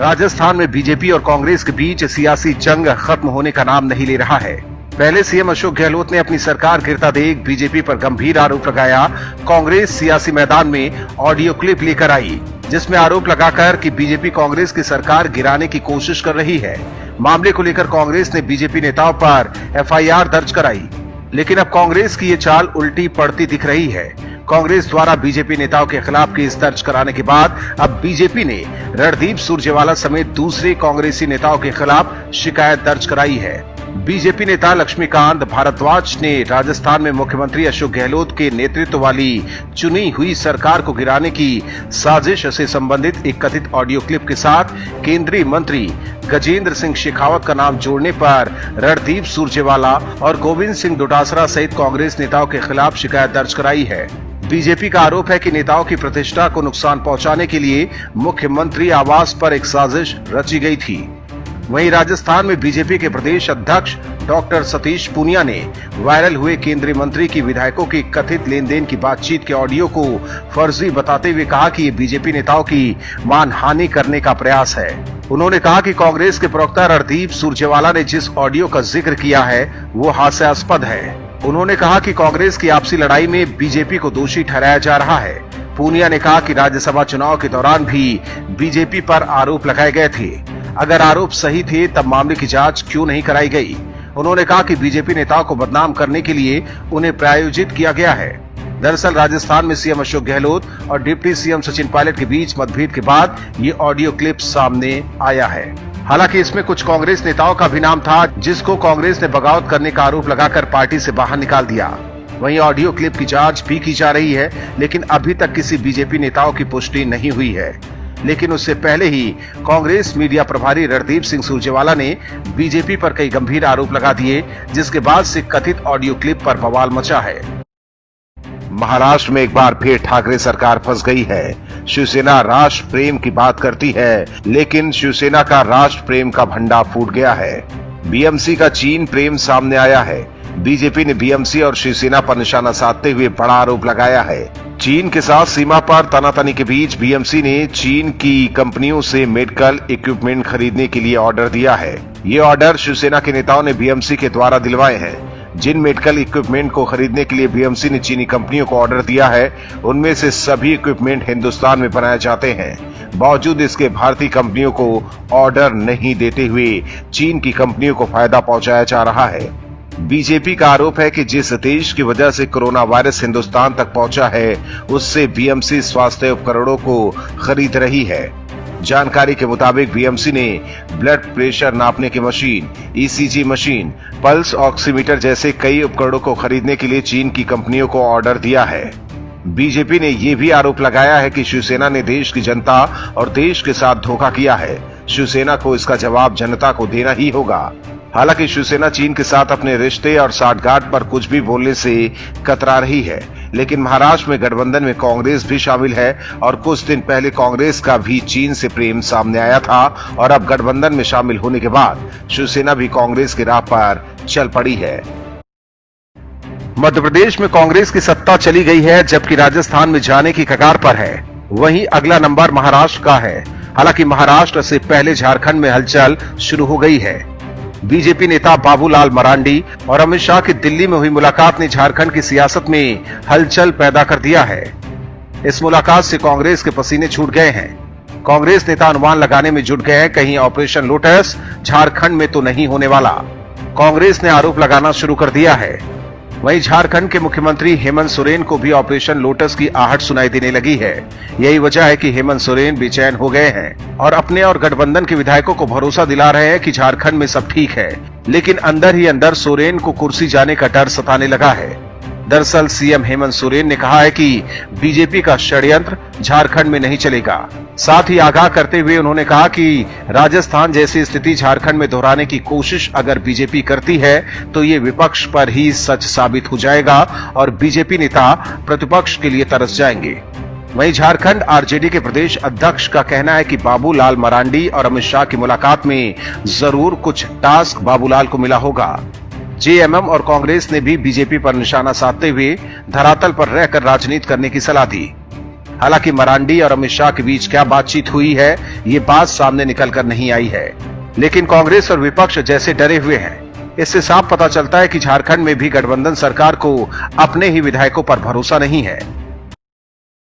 राजस्थान में बीजेपी और कांग्रेस के बीच सियासी जंग खत्म होने का नाम नहीं ले रहा है। पहले सीएम अशोक गहलोत ने अपनी सरकार गिरता देख बीजेपी पर गंभीर आरोप लगाया। कांग्रेस सियासी मैदान में ऑडियो क्लिप लेकर आई, जिसमें आरोप लगाकर कि बीजेपी कांग्रेस की सरकार गिराने की कोशिश कर रही है। मामले को लेकर कांग्रेस ने बीजेपी नेताओं पर एफआईआर दर्ज कराई, लेकिन अब कांग्रेस की ये चाल उल्टी पड़ती दिख रही है। कांग्रेस द्वारा बीजेपी नेताओं के खिलाफ केस दर्ज कराने के बाद अब बीजेपी ने रणदीप सुरजेवाला समेत दूसरे कांग्रेसी नेताओं के खिलाफ शिकायत दर्ज कराई है। बीजेपी नेता लक्ष्मीकांत भारद्वाज ने राजस्थान में मुख्यमंत्री अशोक गहलोत के नेतृत्व वाली चुनी हुई सरकार को गिराने की साजिश से संबंधित एक कथित ऑडियो क्लिप के साथ केंद्रीय मंत्री गजेंद्र सिंह शेखावत का नाम जोड़ने पर रणदीप सुरजेवाला और गोविंद सिंह डोटासरा सहित कांग्रेस नेताओं के खिलाफ शिकायत दर्ज कराई है। बीजेपी का आरोप है कि नेताओं की प्रतिष्ठा को नुकसान पहुंचाने के लिए मुख्यमंत्री आवास पर एक साजिश रची गई थी। वहीं राजस्थान में बीजेपी के प्रदेश अध्यक्ष डॉक्टर सतीश पूनिया ने वायरल हुए केंद्रीय मंत्री की विधायकों की कथित लेन देन की बातचीत के ऑडियो को फर्जी बताते हुए कहा कि ये बीजेपी नेताओं की मानहानि करने का प्रयास है। उन्होंने कहा कि कांग्रेस के प्रवक्ता रणदीप सुरजेवाला ने जिस ऑडियो का जिक्र किया है वो हास्यास्पद है। उन्होंने कहा कि कांग्रेस की आपसी लड़ाई में बीजेपी को दोषी ठहराया जा रहा है। पूनिया ने कहा कि राज्यसभा चुनाव के दौरान भी बीजेपी पर आरोप लगाए गए थे। अगर आरोप सही थे तब मामले की जांच क्यों नहीं कराई गई। उन्होंने कहा कि बीजेपी नेताओं को बदनाम करने के लिए उन्हें प्रायोजित किया गया है। दरअसल राजस्थान में सीएम अशोक गहलोत और डिप्टी सीएम सचिन पायलट के बीच मतभेद के बाद ये ऑडियो क्लिप सामने आया है। हालांकि इसमें कुछ कांग्रेस नेताओं का भी नाम था, जिसको कांग्रेस ने बगावत करने का आरोप लगाकर पार्टी से बाहर निकाल दिया। वहीं ऑडियो क्लिप की जांच भी की जा रही है, लेकिन अभी तक किसी बीजेपी नेताओं की पुष्टि नहीं हुई है। लेकिन उससे पहले ही कांग्रेस मीडिया प्रभारी रणदीप सिंह सुरजेवाला ने बीजेपी पर कई गंभीर आरोप लगा दिए, जिसके बाद से कथित ऑडियो क्लिप पर बवाल मचा है। महाराष्ट्र में एक बार फिर ठाकरे सरकार फंस गई है। शिवसेना राष्ट्र प्रेम की बात करती है, लेकिन शिवसेना का राष्ट्र प्रेम का भंडार फूट गया है। बीएमसी का चीन प्रेम सामने आया है। बीजेपी ने बीएमसी और शिवसेना पर निशाना साधते हुए बड़ा आरोप लगाया है। चीन के साथ सीमा पर तनातनी के बीच बीएमसी ने चीन की कंपनियों से मेडिकल इक्विपमेंट खरीदने के लिए ऑर्डर दिया है। ये ऑर्डर शिवसेना के नेताओं ने बीएमसी के द्वारा दिलवाए हैं। जिन मेडिकल इक्विपमेंट को खरीदने के लिए बीएमसी ने चीनी कंपनियों को ऑर्डर दिया है, उनमें से सभी इक्विपमेंट हिंदुस्तान में बनाए जाते हैं। बावजूद इसके भारतीय कंपनियों को ऑर्डर नहीं देते हुए चीन की कंपनियों को फायदा पहुंचाया जा रहा है। बीजेपी का आरोप है कि जिस देश की वजह से कोरोना वायरस हिंदुस्तान तक पहुंचा है, उससे बीएमसी स्वास्थ्य उपकरणों को खरीद रही है। जानकारी के मुताबिक बीएमसी ने ब्लड प्रेशर नापने की machine, ECG machine, pulse oximeter जैसे कई उपकरणों को खरीदने के लिए चीन की कंपनियों को ऑर्डर दिया है। बीजेपी ने यह भी आरोप लगाया है कि शिवसेना ने देश की जनता और देश के साथ धोखा किया है। शिवसेना को इसका जवाब जनता को देना ही होगा। हालांकि शिवसेना चीन के साथ अपने रिश्ते और साठगांठ पर कुछ भी बोलने से कतरा रही है, लेकिन महाराष्ट्र में गठबंधन में कांग्रेस भी शामिल है और कुछ दिन पहले कांग्रेस का भी चीन से प्रेम सामने आया था और अब गठबंधन में शामिल होने के बाद शिवसेना भी कांग्रेस की राह पर चल पड़ी है। मध्य प्रदेश में कांग्रेस की सत्ता चली गई है, जबकि राजस्थान में जाने की कगार पर है। वहीं अगला नंबर महाराष्ट्र का है। हालांकि महाराष्ट्र से पहले झारखंड में हलचल शुरू हो गई है। बीजेपी नेता बाबूलाल मरांडी और अमित शाह की दिल्ली में हुई मुलाकात ने झारखंड की सियासत में हलचल पैदा कर दिया है। इस मुलाकात से कांग्रेस के पसीने छूट गए हैं। कांग्रेस नेता अनुमान लगाने में जुट गए हैं, कहीं ऑपरेशन लोटस झारखंड में तो नहीं होने वाला। कांग्रेस ने आरोप लगाना शुरू कर दिया है। वहीं झारखंड के मुख्यमंत्री हेमंत सोरेन को भी ऑपरेशन लोटस की आहट सुनाई देने लगी है। यही वजह है कि हेमंत सोरेन बेचैन हो गए हैं और अपने और गठबंधन के विधायकों को भरोसा दिला रहे हैं कि झारखंड में सब ठीक है, लेकिन अंदर ही अंदर सोरेन को कुर्सी जाने का डर सताने लगा है। दरअसल सीएम हेमंत सोरेन ने कहा है कि बीजेपी का षड्यंत्र झारखंड में नहीं चलेगा। साथ ही आगाह करते हुए उन्होंने कहा कि राजस्थान जैसी स्थिति झारखंड में दोहराने की कोशिश अगर बीजेपी करती है तो ये विपक्ष पर ही सच साबित हो जाएगा और बीजेपी नेता प्रतिपक्ष के लिए तरस जाएंगे। वहीं झारखंड आरजेडी के प्रदेश अध्यक्ष का कहना है कि बाबूलाल मरांडी और अमित शाह की मुलाकात में जरूर कुछ टास्क बाबूलाल को मिला होगा। जेएमएम और कांग्रेस ने भी बीजेपी पर निशाना साधते हुए धरातल पर रहकर राजनीति करने की सलाह दी। हालांकि मरांडी और अमित शाह के बीच क्या बातचीत हुई है, ये बात सामने निकलकर नहीं आई है। लेकिन कांग्रेस और विपक्ष जैसे डरे हुए हैं। इससे साफ पता चलता है कि झारखंड में भी गठबंधन सरकार को अपने ही विधायकों पर भरोसा नहीं है।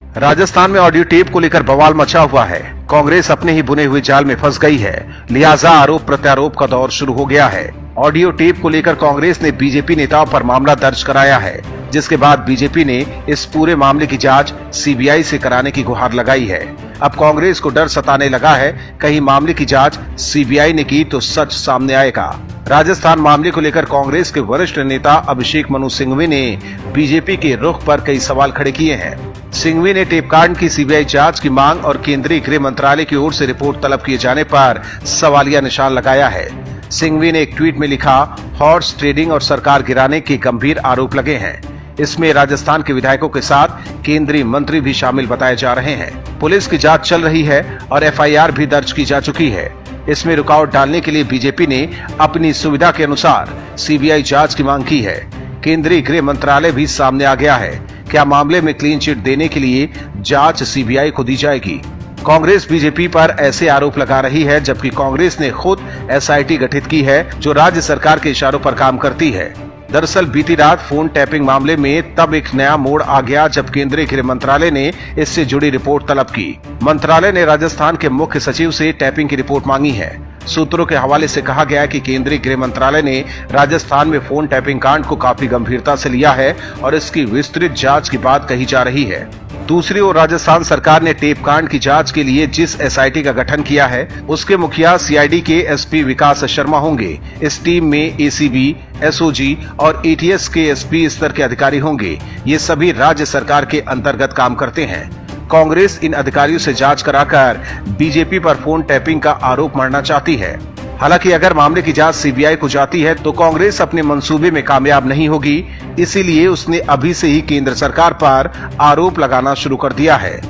राजस्थान में ऑडियो टेप को लेकर बवाल मचा हुआ है। कांग्रेस अपने ही बुने हुए जाल में फंस गई है, लिहाजा आरोप प्रत्यारोप का दौर शुरू हो गया है। ऑडियो टेप को लेकर कांग्रेस ने बीजेपी नेताओं पर मामला दर्ज कराया है, जिसके बाद बीजेपी ने इस पूरे मामले की जांच सीबीआई से कराने की गुहार लगाई है। अब कांग्रेस को डर सताने लगा है, कहीं मामले की जांच सीबीआई ने की तो सच सामने आएगा। राजस्थान मामले को लेकर कांग्रेस के वरिष्ठ नेता अभिषेक मनु सिंघवी ने बीजेपी के रुख पर कई सवाल खड़े किए हैं। सिंघवी ने टेपकांड की सीबीआई जांच की मांग और केंद्रीय गृह मंत्रालय की ओर से रिपोर्ट तलब किए जाने पर सवालिया निशान लगाया है। सिंघवी ने एक ट्वीट में लिखा, हॉर्स ट्रेडिंग और सरकार गिराने के गंभीर आरोप लगे हैं। इसमें राजस्थान के विधायकों के साथ केंद्रीय मंत्री भी शामिल बताए जा रहे हैं। पुलिस की जांच चल रही है और एफआईआर भी दर्ज की जा चुकी है। इसमें रुकावट डालने के लिए बीजेपी ने अपनी सुविधा के अनुसार सीबीआई जांच की मांग की है। केंद्रीय गृह मंत्रालय भी सामने आ गया है। क्या मामले में क्लीन चिट देने के लिए जांच सीबीआई को दी जाएगी? कांग्रेस बीजेपी पर ऐसे आरोप लगा रही है, जबकि कांग्रेस ने खुद एसआईटी गठित की है जो राज्य सरकार के इशारों पर काम करती है। दरअसल बीती रात फोन टैपिंग मामले में तब एक नया मोड़ आ गया जब केंद्रीय गृह मंत्रालय ने इससे जुड़ी रिपोर्ट तलब की। मंत्रालय ने राजस्थान के मुख्य सचिव से टैपिंग की रिपोर्ट मांगी है। सूत्रों के हवाले से कहा गया कि केंद्रीय गृह मंत्रालय ने राजस्थान में फोन टैपिंग कांड को काफी गंभीरता से लिया है और इसकी विस्तृत जांच की बात कही जा रही है। दूसरी ओर राजस्थान सरकार ने टेप कांड की जांच के लिए जिस एसआईटी का गठन किया है, उसके मुखिया सीआईडी के एसपी विकास शर्मा होंगे। इस टीम में एसीबी, एसओजी और एटीएस के एसपी स्तर के अधिकारी होंगे। ये सभी राज्य सरकार के अंतर्गत काम करते हैं। कांग्रेस इन अधिकारियों से जांच कराकर बीजेपी पर फोन टैपिंग का आरोप मढ़ना चाहती है। हालांकि अगर मामले की जांच सीबीआई को जाती है तो कांग्रेस अपने मंसूबे में कामयाब नहीं होगी, इसीलिए उसने अभी से ही केंद्र सरकार पर आरोप लगाना शुरू कर दिया है।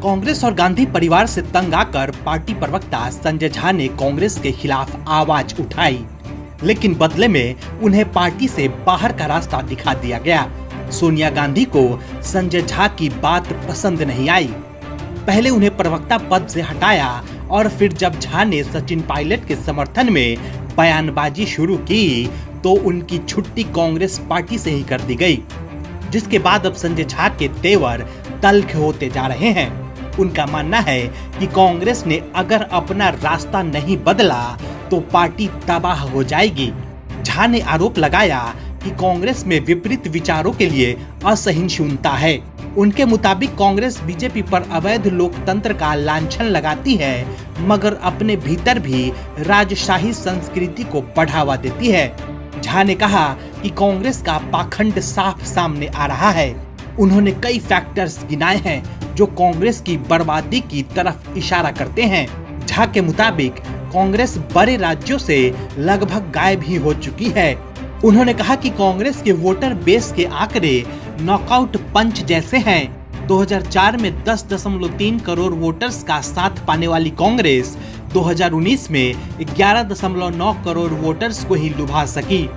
कांग्रेस और गांधी परिवार से तंग आकर पार्टी प्रवक्ता संजय झा ने कांग्रेस के खिलाफ आवाज उठाई, लेकिन बदले में उन्हें पार्टी से बाहर का रास्ता दिखा दिया गया। सोनिया गांधी को संजय झा की बात पसंद नहीं आई। पहले उन्हें प्रवक्ता पद से हटाया और फिर जब झा ने सचिन पायलट के समर्थन में बयानबाजी शुरू की तो उनकी छुट्टी कांग्रेस पार्टी से ही कर दी गई, जिसके बाद अब संजय झा के तेवर तल्ख होते जा रहे हैं। उनका मानना है कि कांग्रेस ने अगर अपना रास्ता नहीं बदला तो पार्टी तबाह हो जाएगी। झा ने आरोप लगाया कि कांग्रेस में विपरीत विचारों के लिए असहिष्णुता है। उनके मुताबिक कांग्रेस बीजेपी पर अवैध लोकतंत्र का लांछन लगाती है, मगर अपने भीतर भी राजशाही संस्कृति को बढ़ावा देती है। झा ने कहा कि कांग्रेस का पाखंड साफ सामने आ रहा है। उन्होंने कई फैक्टर्स गिनाए हैं जो कांग्रेस की बर्बादी की तरफ इशारा करते हैं। झा के मुताबिक कांग्रेस बड़े राज्यों से लगभग गायब ही हो चुकी है। उन्होंने कहा कि कांग्रेस के वोटर बेस के आंकड़े नॉकआउट पंच जैसे हैं। 2004 में 10.3 करोड़ वोटर्स का साथ पाने वाली कांग्रेस 2019 में 11.9 करोड़ वोटर्स को ही लुभा सकी।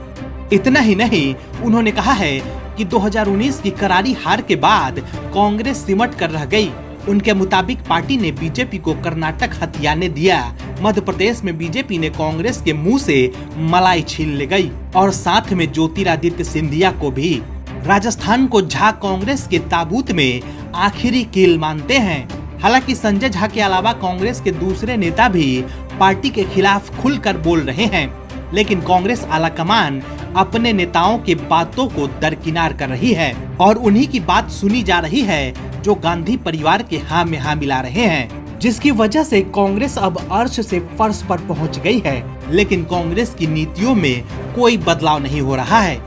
इतना ही नहीं, उन्होंने कहा है कि 2019 की करारी हार के बाद कांग्रेस सिमट कर रह गई। उनके मुताबिक पार्टी ने बीजेपी को कर्नाटक हथियाने दिया, मध्य प्रदेश में बीजेपी ने कांग्रेस के मुंह से मलाई छीन ले गई और साथ में ज्योतिरादित्य सिंधिया को भी। राजस्थान को झा कांग्रेस के ताबूत में आखिरी कील मानते हैं। हालांकि संजय झा के अलावा कांग्रेस के दूसरे नेता भी पार्टी के खिलाफ खुलकर बोल रहे हैं, लेकिन कांग्रेस आलाकमान अपने नेताओं की बातों को दरकिनार कर रही है और उन्हीं की बात सुनी जा रही है जो गांधी परिवार के हाँ में हाँ मिला रहे हैं, जिसकी वजह से कांग्रेस अब अर्श से फर्श पर पहुंच गई है। लेकिन कांग्रेस की नीतियों में कोई बदलाव नहीं हो रहा है।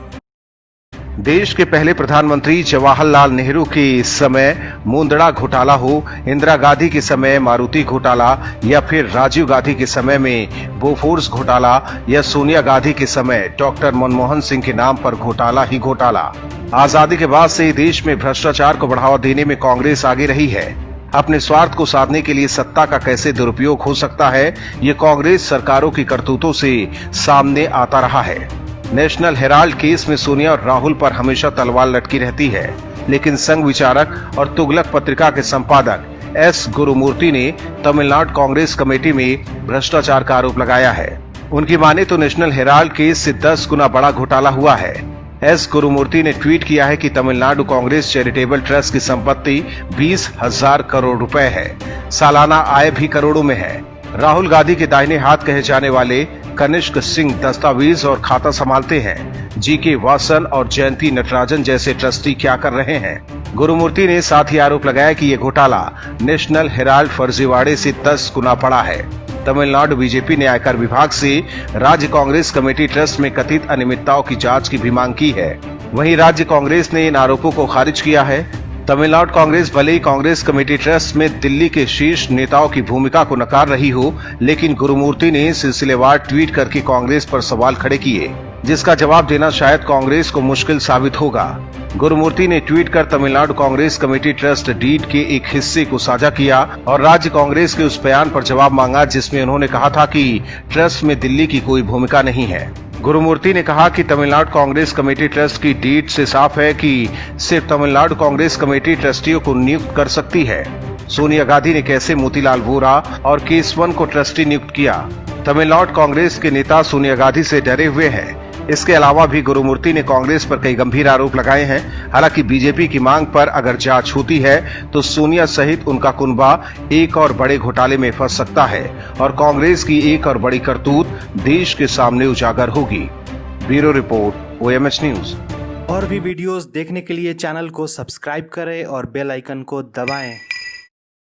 देश के पहले प्रधानमंत्री जवाहरलाल नेहरू के समय मुंदड़ा घोटाला हो, इंदिरा गांधी के समय मारुति घोटाला या फिर राजीव गांधी के समय में बोफोर्स घोटाला या सोनिया गांधी के समय डॉक्टर मनमोहन सिंह के नाम पर घोटाला ही घोटाला, आजादी के बाद से देश में भ्रष्टाचार को बढ़ावा देने में कांग्रेस आगे रही है। अपने स्वार्थ को साधने के लिए सत्ता का कैसे दुरुपयोग हो सकता है, ये कांग्रेस सरकारों की करतूतों से सामने आता रहा है। नेशनल हेराल्ड केस में सोनिया और राहुल पर हमेशा तलवार लटकी रहती है। लेकिन संघ विचारक और तुगलक पत्रिका के संपादक एस गुरुमूर्ति ने तमिलनाडु कांग्रेस कमेटी में भ्रष्टाचार का आरोप लगाया है। उनकी माने तो नेशनल हेराल्ड केस से 10 गुना बड़ा घोटाला हुआ है। एस गुरुमूर्ति ने ट्वीट किया है कि तमिलनाडु कांग्रेस चैरिटेबल ट्रस्ट की संपत्ति 20,000 करोड़ रुपए है। सालाना आय भी करोड़ों में है। राहुल गांधी के दाहिने हाथ कहे जाने वाले कनिष्क सिंह दस्तावेज और खाता संभालते हैं। जीके वासन और जयंती नटराजन जैसे ट्रस्टी क्या कर रहे हैं? गुरुमूर्ति ने साथ ही आरोप लगाया कि ये घोटाला नेशनल हेराल्ड फर्जीवाड़े से 10 गुना बड़ा है। तमिलनाडु बीजेपी ने आयकर विभाग से राज्य कांग्रेस कमेटी ट्रस्ट में कथित अनियमितताओं की जांच की भी मांग की है। वहीं राज्य कांग्रेस ने इन आरोपों को खारिज किया है। तमिलनाडु कांग्रेस भले ही कांग्रेस कमेटी ट्रस्ट में दिल्ली के शीर्ष नेताओं की भूमिका को नकार रही हो, लेकिन गुरुमूर्ति ने सिलसिलेवार ट्वीट करके कांग्रेस पर सवाल खड़े किए, जिसका जवाब देना शायद कांग्रेस को मुश्किल साबित होगा। गुरुमूर्ति ने ट्वीट कर Tamil Nadu Congress committee trust deed के एक हिस्से को साझा किया और राज्य कांग्रेस के उस बयान पर जवाब मांगा जिसमें उन्होंने कहा था कि ट्रस्ट में दिल्ली की कोई भूमिका नहीं है। गुरुमूर्ति ने कहा कि तमिलनाडु कांग्रेस कमेटी ट्रस्ट की डीड से साफ है कि सिर्फ तमिलनाडु कांग्रेस कमेटी ट्रस्टियों को नियुक्त कर सकती है। सोनिया गांधी ने कैसे मोतीलाल वोरा और केसवन को ट्रस्टी नियुक्त किया? तमिलनाडु कांग्रेस के नेता सोनिया गांधी से डरे हुए हैं। इसके अलावा भी गुरुमूर्ति ने कांग्रेस पर कई गंभीर आरोप लगाए हैं। हालांकि बीजेपी की मांग पर अगर जांच होती है तो सोनिया सहित उनका कुनबा एक और बड़े घोटाले में फंस सकता है और कांग्रेस की एक और बड़ी करतूत देश के सामने उजागर होगी। Bureau report, OMH news. और भी वीडियोस देखने के लिए चैनल को सब्सक्राइब करें और बेल आइकन को दबाएं।